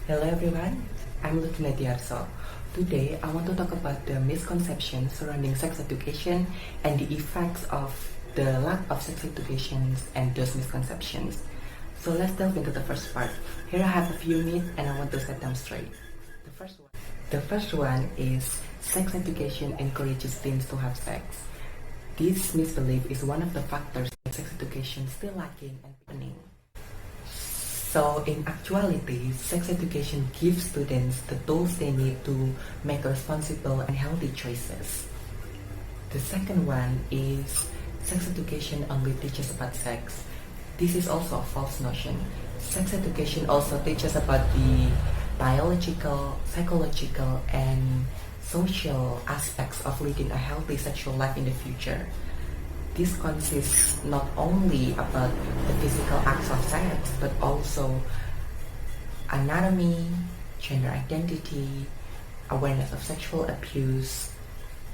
Hello everyone, I'm Lutfian Hadiarso. Today I want to talk about the misconceptions surrounding sex education and the effects of the lack of sex education and those misconceptions. So let's delve into the first part. Here I have a few myths and I want to set them straight. The first one is sex education encourages teens to have sex. This misbelief is one of the factors that sex education still lacking and happening. So in actuality, sex education gives students the tools they need to make responsible and healthy choices. The second one is sex education only teaches about sex. This is also a false notion. Sex education also teaches about the biological, psychological, and social aspects of leading a healthy sexual life in the future. This consists not only about the physical acts of sex, but also anatomy, gender identity, awareness of sexual abuse,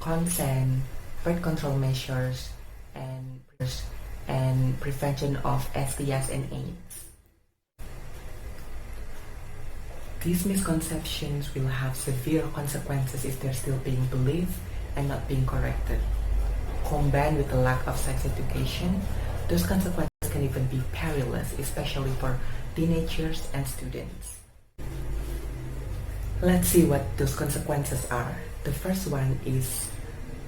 consent, birth control measures, and prevention of STIs and AIDS. These misconceptions will have severe consequences if they're still being believed and not being corrected. Combined with the lack of sex education, those consequences can even be perilous, especially for teenagers and students. Let's see what those consequences are. The first one is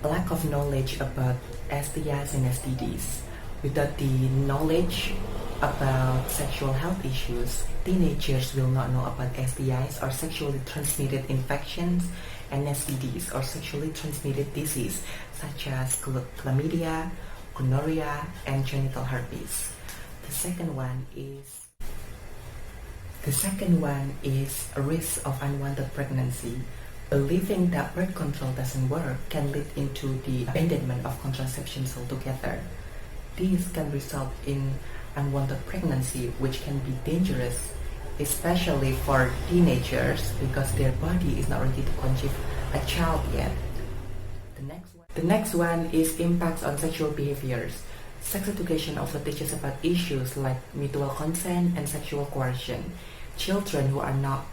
lack of knowledge about STIs and STDs. Without the knowledge about sexual health issues, teenagers will not know about STIs or sexually transmitted infections and STDs or sexually transmitted disease such as chlamydia, gonorrhea, and genital herpes. The second one is a risk of unwanted pregnancy. Believing that birth control doesn't work can lead into the abandonment of contraceptions altogether. This can result in unwanted pregnancy, which can be dangerous, especially for teenagers because their body is not ready to conceive a child yet. The next one is impacts on sexual behaviors. Sex education also teaches about issues like mutual consent and sexual coercion. Children who are not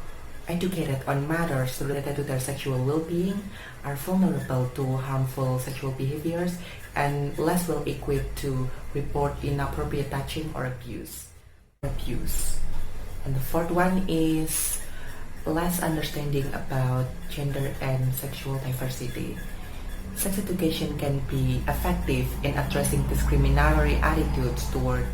educated on matters related to their sexual well-being are vulnerable to harmful sexual behaviors and less well equipped to report inappropriate touching or abuse. And the fourth one is less understanding about gender and sexual diversity. Sex education can be effective in addressing discriminatory attitudes toward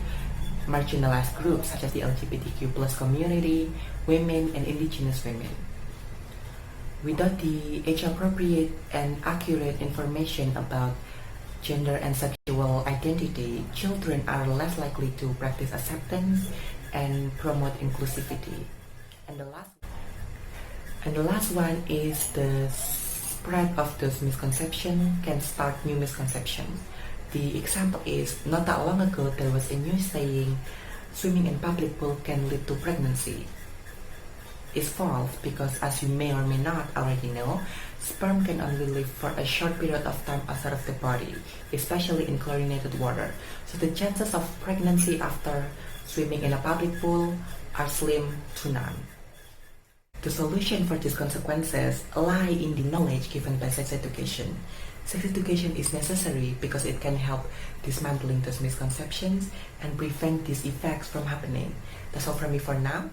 marginalized groups such as the LGBTQ+ community, women, and indigenous women. Without the age-appropriate and accurate information about gender and sexual identity, children are less likely to practice acceptance and promote inclusivity. And the last one is the spread of those misconceptions can start new misconceptions. The example is, not that long ago there was a news saying swimming in public pool can lead to pregnancy. It's false because, as you may or may not already know, sperm can only live for a short period of time outside of the body, especially in chlorinated water. So the chances of pregnancy after swimming in a public pool are slim to none. The solution for these consequences lie in the knowledge given by sex education. Sex education is necessary because it can help dismantling those misconceptions and prevent these effects from happening. That's all from me for now.